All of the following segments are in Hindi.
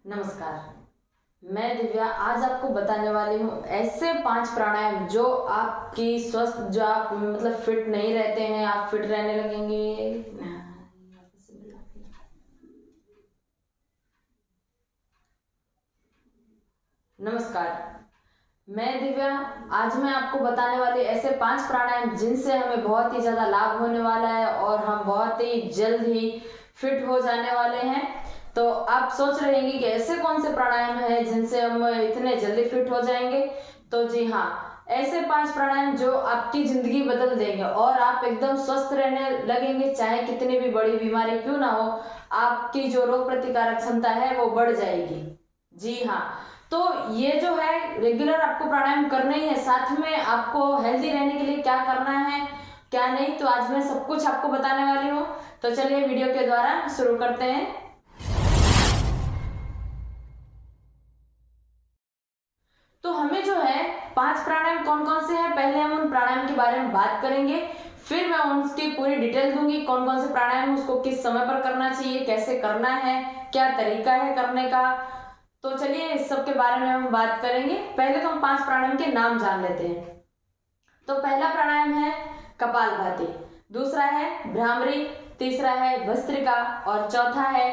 नमस्कार। मैं दिव्या आज आपको बताने वाली हूँ ऐसे 5 प्राणायाम जो आपकी स्वस्थ जो आप मतलब फिट नहीं रहते हैं, आप फिट रहने लगेंगे। नमस्कार, मैं दिव्या आज मैं आपको बताने वाली ऐसे 5 प्राणायाम जिनसे हमें बहुत ही ज़्यादा लाभ होने वाला है और हम बहुत ही जल्द ही फिट हो जाने वाले हैं। तो आप सोच रहे हैं कि ऐसे कौन से प्राणायाम हैं जिनसे हम इतने जल्दी फिट हो जाएंगे। तो जी हाँ, ऐसे 5 प्राणायाम जो आपकी जिंदगी बदल देंगे और आप एकदम स्वस्थ रहने लगेंगे, चाहे कितनी भी बड़ी बीमारी क्यों ना हो, आपकी जो रोग प्रतिकारक क्षमता है वो बढ़ जाएगी। जी हाँ, तो ये जो है रेगुलर आपको प्राणायाम करना ही है। साथ में आपको हेल्दी रहने के लिए क्या करना है क्या नहीं, तो आज मैं सब कुछ आपको बताने वाली हूँ। तो चलिए वीडियो के द्वारा शुरू करते हैं। तो हमें जो है 5 प्राणायाम कौन कौन से हैं, पहले हम उन प्राणायाम के बारे में बात करेंगे, फिर मैं उसकी पूरी डिटेल दूंगी कौन कौन से प्राणायाम उसको किस समय पर करना चाहिए, कैसे करना है, क्या तरीका है करने का। तो चलिए इस सब के बारे में हम बात करेंगे। पहले तो हम 5 प्राणायाम के नाम जान लेते हैं। तो पहला प्राणायाम है कपालभाति, दूसरा है भ्रामरी, तीसरा है भस्त्रिका और चौथा है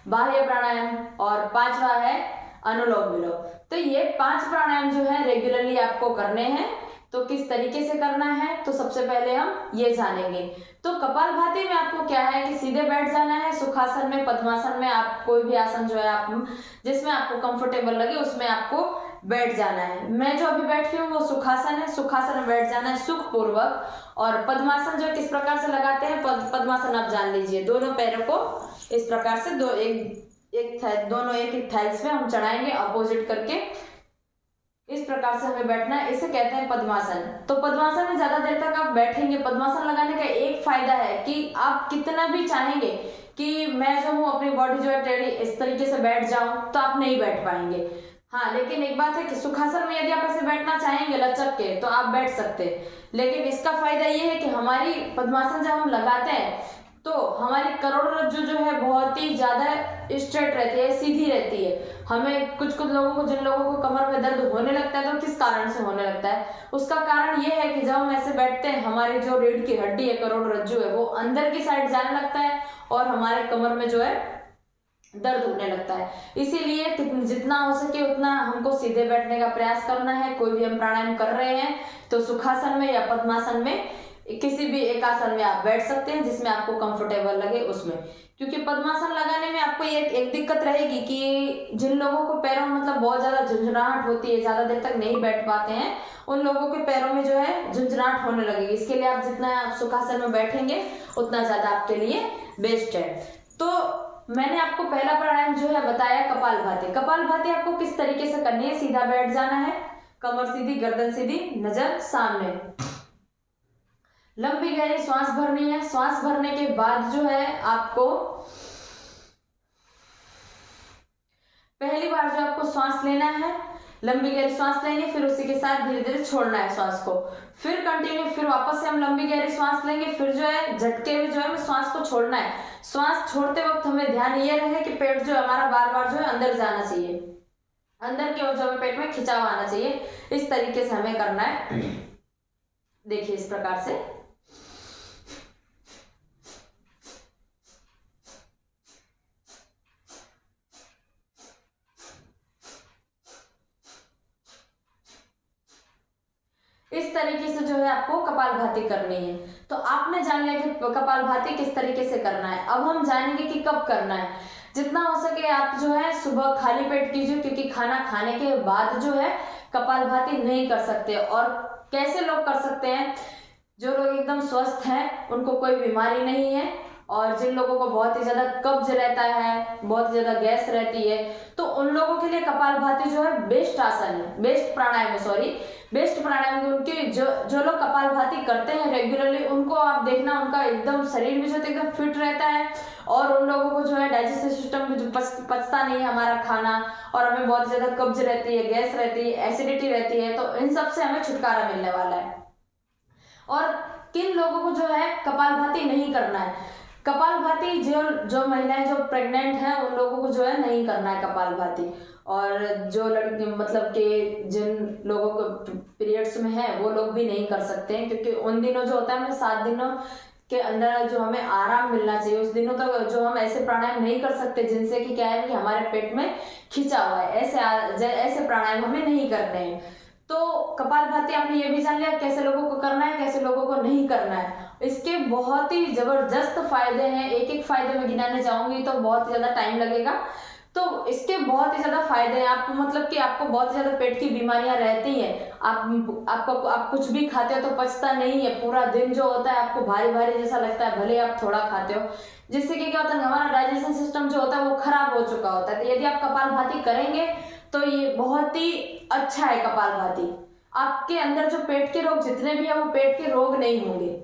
बाह्य प्राणायाम और पांचवा है अनुलोम विलोम। तो ये 5 प्राणायाम जो है रेगुलरली आपको करने हैं। तो किस तरीके से करना है तो सबसे पहले हम ये जानेंगे। तो कपालभाति में आपको क्या है कि सीधे बैठ जाना है, सुखासन में पद्मासन में आप कोई भी आसन जो है आप जिसमें आपको कंफर्टेबल लगे उसमें आपको बैठ जाना है। मैं जो अभी बैठी हूँ वो सुखासन है, सुखासन में बैठ जाना है सुखपूर्वक। और पद्मासन जो किस प्रकार से लगाते हैं, पद्मासन आप जान लीजिए, दोनों पैरों को इस प्रकार से दोनों एक थाइल्स में हम चढ़ाएंगे अपोजिट करके, इस प्रकार से हमें बैठना है, इसे कहते हैं पद्मासन। तो पद्मासन में ज्यादा देर तक आप बैठेंगे। पद्मासन लगाने का एक फायदा है कि आप कितना भी चाहेंगे कि मैं जो हूँ अपनी बॉडी जो है टेढ़ी इस तरीके से बैठ जाऊं, तो आप नहीं बैठ पाएंगे। हाँ, लेकिन एक बात है कि सुखासन में यदि आप ऐसे बैठना चाहेंगे लचक के तो आप बैठ सकते हैं। लेकिन इसका फायदा ये है कि हमारी पद्मासन जब हम लगाते हैं तो हमारी करोड़रज्जु जो है बहुत ही ज्यादा स्ट्रेट रहती है, सीधी रहती है। हमें कुछ लोगों को, जिन लोगों को कमर में दर्द होने लगता है, तो किस कारण से होने लगता है, उसका कारण ये है कि जब हम ऐसे बैठते हैं हमारी जो रीढ़ की हड्डी है, करोड़रज्जु है, वो अंदर की साइड जाने लगता है और हमारे कमर में जो है दर्द होने लगता है। इसीलिए जितना हो सके उतना हमको सीधे बैठने का प्रयास करना है। कोई भी हम प्राणायाम कर रहे हैं तो सुखासन में या पद्मासन में किसी भी एक आसन में आप बैठ सकते हैं जिसमें आपको कंफर्टेबल लगे उसमें। क्योंकि पद्मासन लगाने में आपको एक दिक्कत रहेगी कि जिन लोगों को पैरों में मतलब बहुत ज्यादा झुंझुनाहट होती है, ज्यादा देर तक नहीं बैठ पाते हैं, उन लोगों के पैरों में जो है झुंझुनाहट होने लगेगी। इसके लिए आप जितना आप सुखासन में बैठेंगे उतना ज्यादा आपके लिए बेस्ट है। तो मैंने आपको पहला प्राणायाम जो है बताया कपालभाति। कपालभाति आपको किस तरीके से करनी है, सीधा बैठ जाना है, कमर सीधी, गर्दन सीधी, नजर सामने, लंबी गहरी श्वास भरनी है। श्वास भरने के बाद जो है आपको पहली बार जो आपको श्वास लेना है, लंबी गहरी श्वास लेनी है, फिर उसी के साथ धीरे धीरे छोड़ना है श्वास को। फिर कंटिन्यू, फिर वापस से हम लंबी गहरी श्वास लेंगे, फिर जो है झटके में जो है श्वास को छोड़ना है। श्वास छोड़ते वक्त हमें ध्यान ये रहे कि पेट जो है हमारा बार बार जो है अंदर जाना चाहिए, अंदर की ओर जो है पेट में खिंचाव आना चाहिए। इस तरीके से हमें करना है। देखिए इस प्रकार से। इस तरीके से जो है आपको कपालभाति करनी है। तो आपने जान लिया कि कपालभाति किस तरीके से करना है। अब हम जानेंगे कि कब करना है। जितना हो सके आप जो है सुबह खाली पेट कीजिए, क्योंकि खाना खाने के बाद जो है कपालभाति नहीं कर सकते। और कैसे लोग कर सकते हैं, जो लोग एकदम स्वस्थ हैं, उनको कोई बीमारी नहीं है, और जिन लोगों को बहुत ही ज्यादा कब्ज रहता है, बहुत ही ज्यादा गैस रहती है, तो उन लोगों के लिए कपालभाति जो है बेस्ट आसन है, बेस्ट प्राणायाम है, बेस्ट प्राणायाम। उनके जो लोग कपालभाति करते हैं रेगुलरली, उनको आप देखना उनका एकदम शरीर भी जो एकदम फिट रहता है, और उन लोगों को जो है डाइजेस्टिव सिस्टम में जो पचता नहीं है हमारा खाना, और हमें बहुत ज्यादा कब्ज रहती है, गैस रहती है, एसिडिटी रहती है, तो इन सब से हमें छुटकारा मिलने वाला है। और किन लोगों को जो है कपालभाति नहीं करना है, कपालभाति जो जो महिलाएं जो प्रेग्नेंट हैं उन लोगों को जो है नहीं करना है कपालभाति। और जो लड़की मतलब कि जिन लोगों को पीरियड्स में है वो लोग भी नहीं कर सकते हैं, क्योंकि उन दिनों जो होता है हमें 7 दिनों के अंदर जो हमें आराम मिलना चाहिए, उस दिनों तक जो हम ऐसे प्राणायाम नहीं कर सकते जिनसे कि क्या है कि हमारे पेट में खिंचा हुआ है, ऐसे प्राणायाम हमें नहीं करने हैं। तो कपालभाति आपने ये भी जान लिया कैसे लोगों को करना है, कैसे लोगों को नहीं करना है। इसके बहुत ही जबरदस्त फायदे हैं, एक एक फायदे में गिनाने जाऊंगी तो बहुत ही ज्यादा टाइम लगेगा। तो इसके बहुत ही ज्यादा फायदे हैं। आपको मतलब कि आपको बहुत ही ज्यादा पेट की बीमारियां रहती हैं, आप कुछ भी खाते हो तो पचता नहीं है, पूरा दिन जो होता है आपको भारी भारी जैसा लगता है, भले आप थोड़ा खाते हो, जिससे कि क्या होता है हमारा डाइजेशन सिस्टम जो होता है वो खराब हो चुका होता है। तो यदि आप कपालभाति करेंगे तो ये बहुत ही अच्छा है। कपालभाति आपके अंदर जो पेट के रोग जितने भी है वो पेट के रोग नहीं होंगे।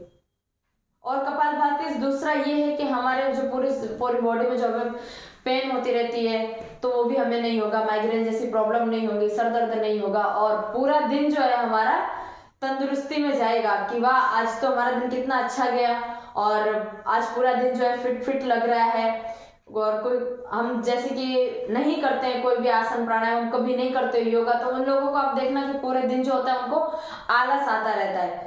और कपालभाति दूसरा ये है कि हमारे जो पूरी बॉडी में जो हमें पेन होती रहती है तो वो भी हमें नहीं होगा, माइग्रेन जैसी प्रॉब्लम नहीं होगी, सर दर्द नहीं होगा, और पूरा दिन जो है हमारा तंदुरुस्ती में जाएगा कि वाह आज तो हमारा दिन कितना अच्छा गया, और आज पूरा दिन जो है फिट लग रहा है। और कोई हम जैसे कि नहीं करते हैं कोई भी आसन प्राणायाम, कभी नहीं करते योगा, तो उन लोगों को आप देखना कि पूरे दिन जो होता है उनको आलस आता रहता है,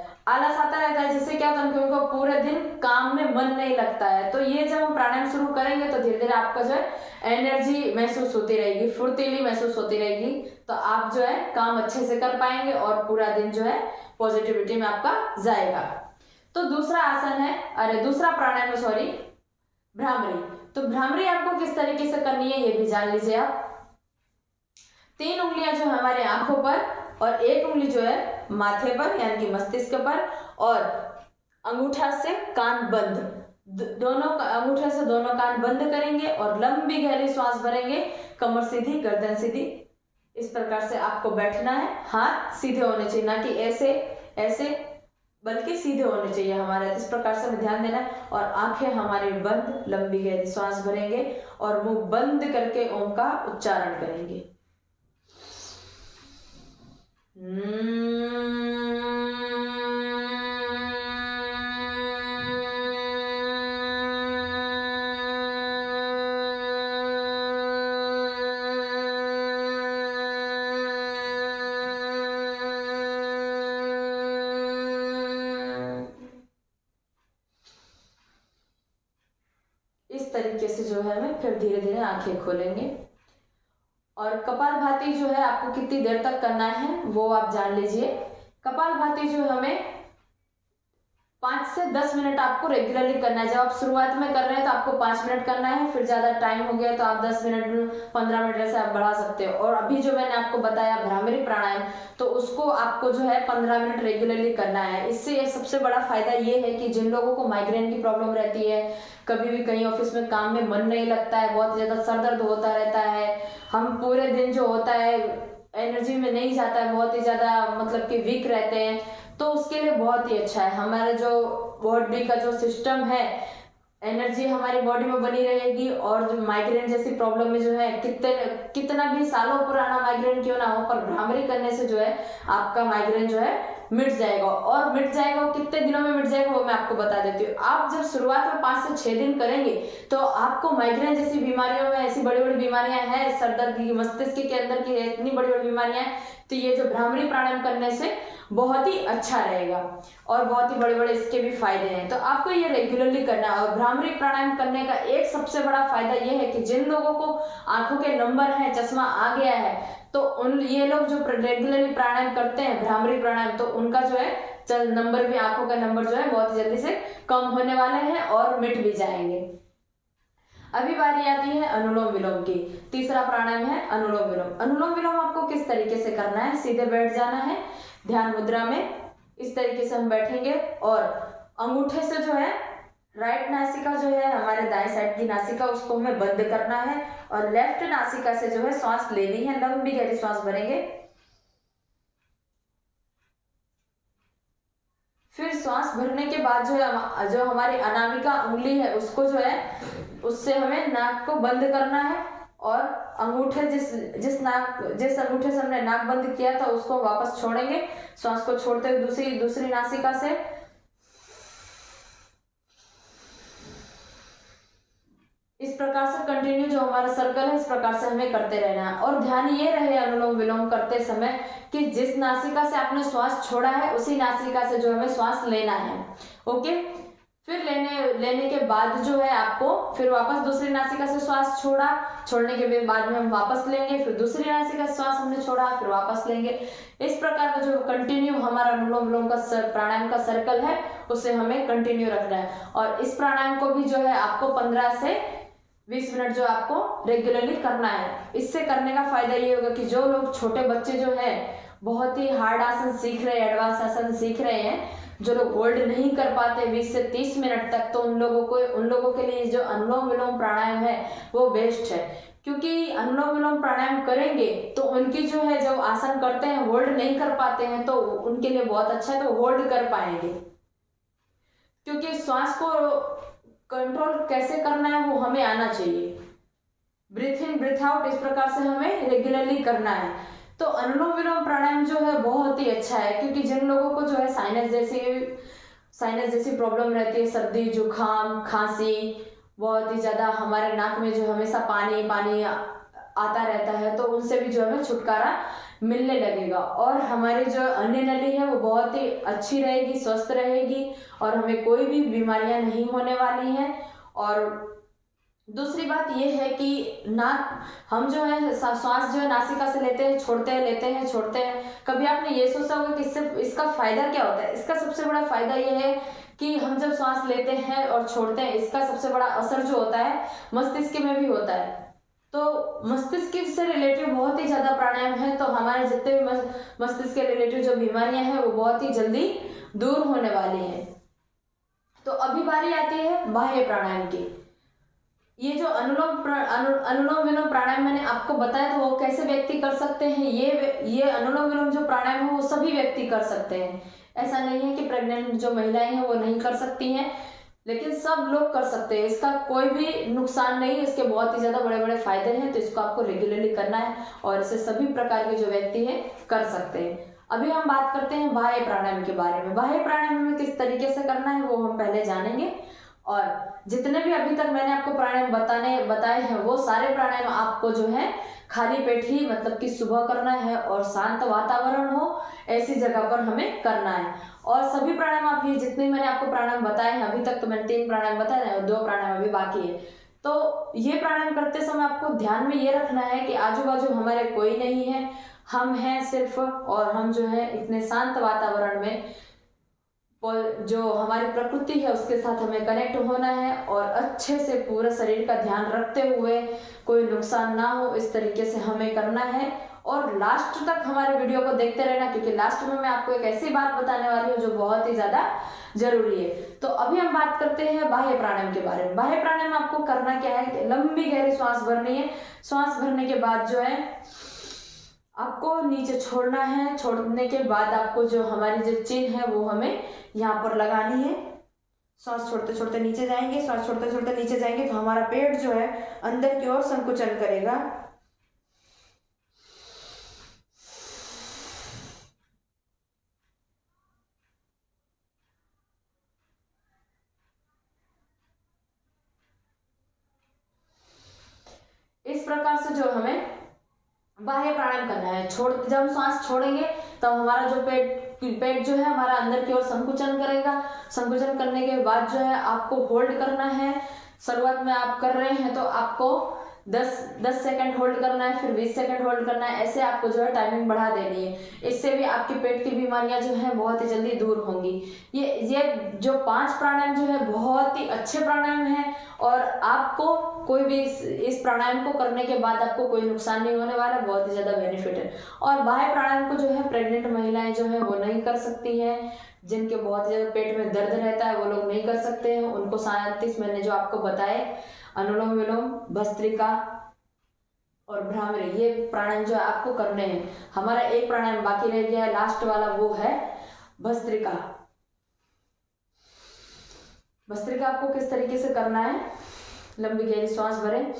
जिससे क्या होता है उनको पूरे दिन काम में मन नहीं लगता है। तो ये जब हम प्राणायाम शुरू करेंगे तो धीरे धीरे आपका जो है एनर्जी महसूस होती रहेगी, फुर्तीली महसूस होती रहेगी, तो आप जो है काम अच्छे से कर पाएंगे और पूरा दिन जो है पॉजिटिविटी में आपका जाएगा। तो दूसरा प्राणायाम भ्रामरी। तो भ्रामरी आपको किस तरीके से करनी है ये भी जान लीजिए आप। 3 उंगलियां जो हमारे आंखों पर और 1 उंगली जो है माथे पर यानी कि मस्तिष्क पर, और अंगूठा से कान बंद, अंगूठे से दोनों कान बंद करेंगे और लंबी गहरी श्वास भरेंगे, कमर सीधी गर्दन सीधी, इस प्रकार से आपको बैठना है। हाथ सीधे होने चाहिए, ना कि ऐसे बल्कि सीधे होने चाहिए हमारे, इस प्रकार से हमें ध्यान देना है। और आंखें हमारी बंद, लंबी गहरी श्वास भरेंगे और मुंह बंद करके ओम का उच्चारण करेंगे। इस तरीके से जो है हमें फिर धीरे धीरे आंखें खोलेंगे। और कपालभाति जो है आपको कितनी देर तक करना है वो आप जान लीजिए। कपालभाति जो हमें 5 से 10 मिनट आपको रेगुलरली करना है। जब आप शुरुआत में कर रहे हैं तो आपको 5 मिनट करना है, फिर ज्यादा टाइम हो गया तो आप 10 मिनट 15 मिनट से आप बढ़ा सकते हो। और अभी जो मैंने आपको बताया भ्रामरी प्राणायाम, तो उसको आपको जो है 15 मिनट रेगुलरली करना है। इससे सबसे बड़ा फायदा ये है कि जिन लोगों को माइग्रेन की प्रॉब्लम रहती है, कभी भी कहीं ऑफिस में काम में मन नहीं लगता है, बहुत ज्यादा सर दर्द होता रहता है, हम पूरे दिन जो होता है एनर्जी में नहीं जाता है, बहुत ही ज्यादा मतलब कि वीक रहते हैं, तो उसके लिए बहुत ही अच्छा है। हमारा जो बॉडी का जो सिस्टम है, एनर्जी हमारी बॉडी में बनी रहेगी। और जो माइग्रेन जैसी प्रॉब्लम में जो है कितना भी सालों पुराना माइग्रेन क्यों ना हो, पर भ्रामरी करने से जो है आपका माइग्रेन जो है मिट जाएगा। और मिट जाएगा वो कितने दिनों में मिट जाएगा वो मैं आपको बता देती हूँ। आप जब शुरुआत में 5 से 6 दिन करेंगे तो आपको माइग्रेन जैसी बीमारियों में, ऐसी बड़ी बड़ी बीमारियां हैं, सर दर्द की, मस्तिष्क के अंदर की इतनी बड़ी बड़ी बीमारियां हैं, तो ये जो भ्रामरी प्राणायाम करने से बहुत ही अच्छा रहेगा और बहुत ही बड़े बड़े इसके भी फायदे हैं। तो आपको ये रेगुलरली करना है। और भ्रामरी प्राणायाम करने का एक सबसे बड़ा फायदा ये है कि जिन लोगों को आंखों के नंबर है, चश्मा आ गया है, तो ये लोग जो रेगुलरली प्राणायाम करते हैं भ्रामरी प्राणायाम, तो उनका जो है नंबर भी, आंखों का नंबर जो है बहुत जल्दी से कम होने वाले हैं और मिट भी जाएंगे। अभी बारी आती है अनुलोम विलोम की। तीसरा प्राणायाम है अनुलोम विलोम। अनुलोम विलोम आपको किस तरीके से करना है, सीधे बैठ जाना है ध्यान मुद्रा में, इस तरीके से हम बैठेंगे और अंगूठे से जो है राइट नासिका जो है हमारे दाएं साइड की नासिका, उसको हमें बंद करना है और लेफ्ट नासिका से जो है श्वास लेनी है, लंबी गहरी श्वास भरेंगे। फिर श्वास भरने के बाद जो हमारी अनामिका उंगली है उसको जो है उससे हमें नाक को बंद करना है और अंगूठे जिस अंगूठे से हमने नाक बंद किया था उसको वापस छोड़ेंगे। श्वास को छोड़ते हुए दूसरी नासिका से प्रकार से कंटिन्यू जो हमारा सर्कल है इस प्रकार से हमें करते रहना है। और ध्यान ये रहे अनुलोम विलोम करते समय कि जिस नासिका से आपने श्वास छोड़ा है उसी नासिका से जो हमें श्वास लेना है। ओके, फिर लेने के बाद जो है आपको फिर वापस दूसरी नासिका से श्वास छोड़ने के बाद में हम वापस लेंगे, फिर दूसरी नासिका से श्वास हमने छोड़ा फिर वापस लेंगे। इस प्रकार का जो कंटिन्यू हमारा अनुलोम विलोम का प्राणायाम का सर्कल है उसे हमें कंटिन्यू रखना है। और इस प्राणायाम को भी जो है आपको 15 से 20 मिनट जो आपको रेगुलरली करना है। इससे करने का फायदा ये होगा कि जो लोग छोटे बच्चे जो है बहुत ही हार्ड आसन सीख रहे हैं, एडवांस आसन सीख रहे हैं, जो लोग होल्ड नहीं कर पाते 20 से 30 मिनट तक, तो उन लोगों के लिए जो अनुलोम विलोम प्राणायाम है वो बेस्ट है। क्योंकि अनुलोम विलोम प्राणायाम करेंगे तो उनकी जो है जब आसन करते हैं होल्ड नहीं कर पाते हैं तो उनके लिए बहुत अच्छा है, तो होल्ड कर पाएंगे। क्योंकि श्वास को कंट्रोल कैसे करना है वो हमें आना चाहिए। ब्रीथ इन ब्रीथ आउट इस प्रकार से हमें रेगुलरली करना है। तो अनुलोम विलोम प्राणायाम जो है बहुत ही अच्छा है, क्योंकि जिन लोगों को जो है साइनस जैसी प्रॉब्लम रहती है, सर्दी जुकाम खांसी, बहुत ही ज्यादा हमारे नाक में जो हमेशा पानी पानी आता रहता है, तो उनसे भी जो हमें छुटकारा मिलने लगेगा। और हमारी जो अन्य नली है वो बहुत ही अच्छी रहेगी, स्वस्थ रहेगी और हमें कोई भी बीमारियां नहीं होने वाली हैं। और दूसरी बात यह है कि हम जो है श्वास जो है नासिका से लेते हैं छोड़ते हैं। कभी आपने ये सोचा होगा कि इसका फायदा क्या होता है? इसका सबसे बड़ा फायदा यह है कि हम जब श्वास लेते हैं और छोड़ते हैं, इसका सबसे बड़ा असर जो होता है मस्तिष्क में भी होता है। तो मस्तिष्क से रिलेटेड बहुत ही ज्यादा प्राणायाम है, तो हमारे जितने भी मस्तिष्क के रिलेटेड जो बीमारियां हैं वो बहुत ही जल्दी दूर होने वाली है। तो अभी बारी आती है बाह्य प्राणायाम की। ये जो अनुलोम विलोम प्राणायाम मैंने आपको बताया तो वो कैसे व्यक्ति कर सकते हैं, ये अनुलोम विलोम जो प्राणायाम है वो सभी व्यक्ति कर सकते हैं। ऐसा नहीं है कि प्रेग्नेंट जो महिलाएं हैं वो नहीं कर सकती हैं, लेकिन सब लोग कर सकते हैं। इसका कोई भी नुकसान नहीं, इसके बहुत ही ज्यादा बड़े बड़े फायदे हैं। तो इसको आपको रेगुलरली करना है और इसे सभी प्रकार के जो व्यक्ति हैं कर सकते हैं। अभी हम बात करते हैं बाह्य प्राणायाम के बारे में। बाह्य प्राणायाम में किस तरीके से करना है वो हम पहले जानेंगे। और जितने भी अभी तक मैंने आपको प्राणायाम बताए हैं वो सारे प्राणायाम आपको जो है खाली पेट ही, मतलब कि सुबह करना है और शांत वातावरण हो ऐसी जगह पर हमें करना है। और सभी प्राणायाम आप ये जितने मैंने आपको प्राणायाम बताए हैं अभी तक, तो मैंने 3 प्राणायाम बताए हैं और 2 प्राणायाम अभी बाकी है। तो ये प्राणायाम करते समय आपको ध्यान में ये रखना है कि आजू बाजू हमारे कोई नहीं है, हम हैं सिर्फ, और हम जो है इतने शांत वातावरण में जो हमारी प्रकृति है उसके साथ हमें कनेक्ट होना है और अच्छे से पूरे शरीर का ध्यान रखते हुए कोई नुकसान ना हो इस तरीके से हमें करना है। और लास्ट तक हमारे वीडियो को देखते रहना, क्योंकि लास्ट में मैं आपको एक ऐसी बात बताने वाली हूँ जो बहुत ही ज्यादा जरूरी है। तो अभी हम बात करते हैं बाह्य प्राणायाम के बारे में। बाह्य प्राणायाम आपको करना क्या है, लंबी गहरी श्वास भरनी है। श्वास भरने के बाद जो है आपको नीचे छोड़ना है। छोड़ने के बाद आपको जो हमारी जो चिन्ह है वो हमें यहाँ पर लगानी है। श्वास छोड़ते छोड़ते नीचे जाएंगे, श्वास छोड़ते छोड़ते नीचे जाएंगे तो हमारा पेट जो है अंदर की ओर संकुचन करेगा। इस प्रकार से जो हमें बाह्य प्राणायाम करना है। जब हम सांस छोड़ेंगे तब हमारा जो पेट जो है हमारा अंदर की ओर संकुचन करेगा। संकुचन करने के बाद जो है आपको होल्ड करना है। शुरुआत में आप कर रहे हैं तो आपको 10 सेकंड होल्ड करना है, फिर 20 सेकंड होल्ड करना है। ऐसे आपको जो है टाइमिंग बढ़ा देनी है। इससे भी आपके पेट की बीमारियां जो है बहुत ही जल्दी दूर होंगी। ये जो 5 प्राणायाम जो है बहुत ही अच्छे प्राणायाम है और आपको कोई भी इस प्राणायाम को करने के बाद आपको कोई नुकसान नहीं होने वाला, बहुत ही ज्यादा बेनिफिट है। और बाह्य प्राणायाम को जो है प्रेग्नेंट महिलाएं जो है वो नहीं कर सकती हैं, जिनके बहुत ज्यादा पेट में दर्द रहता है वो लोग नहीं कर सकते हैं। उनको 37 मैंने जो आपको बताए अनुलोम विलोम, भस्त्रिका और भ्रामरी, ये प्राणायाम जो है आपको करने हैं। हमारा एक प्राणायाम बाकी रह गया है, लास्ट वाला, वो है भस्त्रिका। भस्त्रिका आपको किस तरीके से करना है, लंबी गहरी सांस भरें,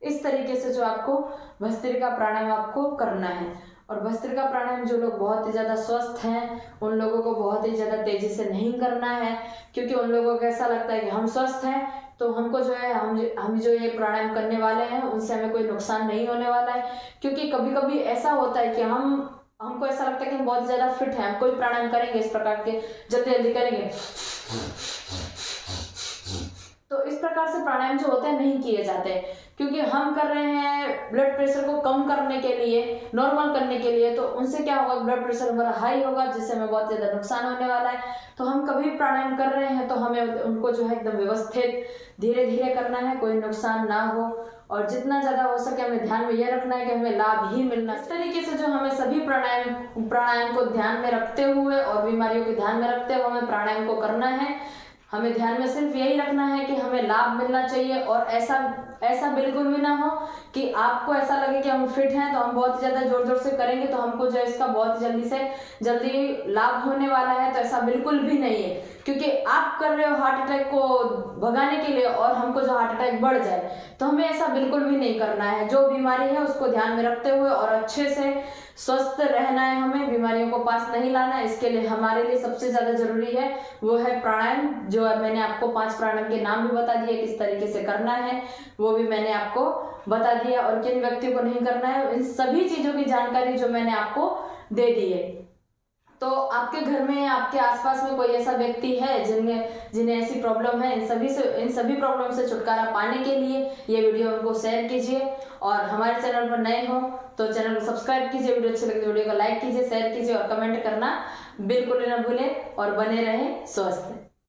इस तरीके से जो आपको भस्त्रिका प्राणायाम आपको करना है। और भस्त्रिका प्राणायाम जो लोग बहुत ही ज़्यादा स्वस्थ हैं उन लोगों को बहुत ही ज़्यादा तेज़ी से नहीं करना है, क्योंकि उन लोगों को ऐसा लगता है कि हम स्वस्थ हैं तो हमको जो है हम जो ये प्राणायाम करने वाले हैं उनसे हमें कोई नुकसान नहीं होने वाला है। क्योंकि कभी कभी ऐसा होता है कि हमको ऐसा लगता है कि हम बहुत ज़्यादा फिट हैं, हम कोई प्राणायाम करेंगे इस प्रकार के जल्दी जल्दी करेंगे, तो इस प्रकार से प्राणायाम जो होते हैं नहीं किए जाते, क्योंकि हम कर रहे हैं ब्लड प्रेशर को कम करने के लिए, नॉर्मल करने के लिए। तो उनसे क्या होगा, ब्लड प्रेशर हमारा हाई होगा जिससे हमें बहुत ज़्यादा नुकसान होने वाला है। तो हम कभी प्राणायाम कर रहे हैं तो हमें उनको जो है एकदम व्यवस्थित धीरे धीरे करना है, कोई नुकसान ना हो, और जितना ज़्यादा हो सके हमें ध्यान में यह रखना है कि हमें लाभ ही मिलना। इस तरीके से जो हमें सभी प्राणायाम को ध्यान में रखते हुए और बीमारियों को ध्यान में रखते हुए हमें प्राणायाम को करना है। हमें ध्यान में सिर्फ यही रखना है कि हमें लाभ मिलना चाहिए, और ऐसा बिल्कुल भी ना हो कि आपको ऐसा लगे कि हम फिट हैं तो हम बहुत ही ज़्यादा जोर जोर से करेंगे तो हमको जो है इसका बहुत जल्दी लाभ होने वाला है। तो ऐसा बिल्कुल भी नहीं है, क्योंकि आप कर रहे हो हार्ट अटैक को भगाने के लिए और हमको जो हार्ट अटैक बढ़ जाए, तो हमें ऐसा बिल्कुल भी नहीं करना है। जो बीमारी है उसको ध्यान में रखते हुए और अच्छे से स्वस्थ रहना है, हमें बीमारियों को पास नहीं लाना है। इसके लिए हमारे लिए सबसे ज़्यादा जरूरी है वो है प्राणायाम। जो मैंने आपको 5 प्राणायाम के नाम भी बता दिए, किस तरीके से करना है वो भी मैंने आपको बता दिया, और किन व्यक्तियों को नहीं करना है, इन सभी चीज़ों की जानकारी जो मैंने आपको दे दी है। तो आपके घर में, आपके आसपास में कोई ऐसा व्यक्ति है जिन्हें ऐसी प्रॉब्लम है, इन सभी प्रॉब्लम से छुटकारा पाने के लिए ये वीडियो उनको शेयर कीजिए। और हमारे चैनल पर नए हो तो चैनल को सब्सक्राइब कीजिए, वीडियो अच्छी लगे तो वीडियो को लाइक कीजिए, शेयर कीजिए और कमेंट करना बिल्कुल न भूलें, और बने रहें स्वस्थ।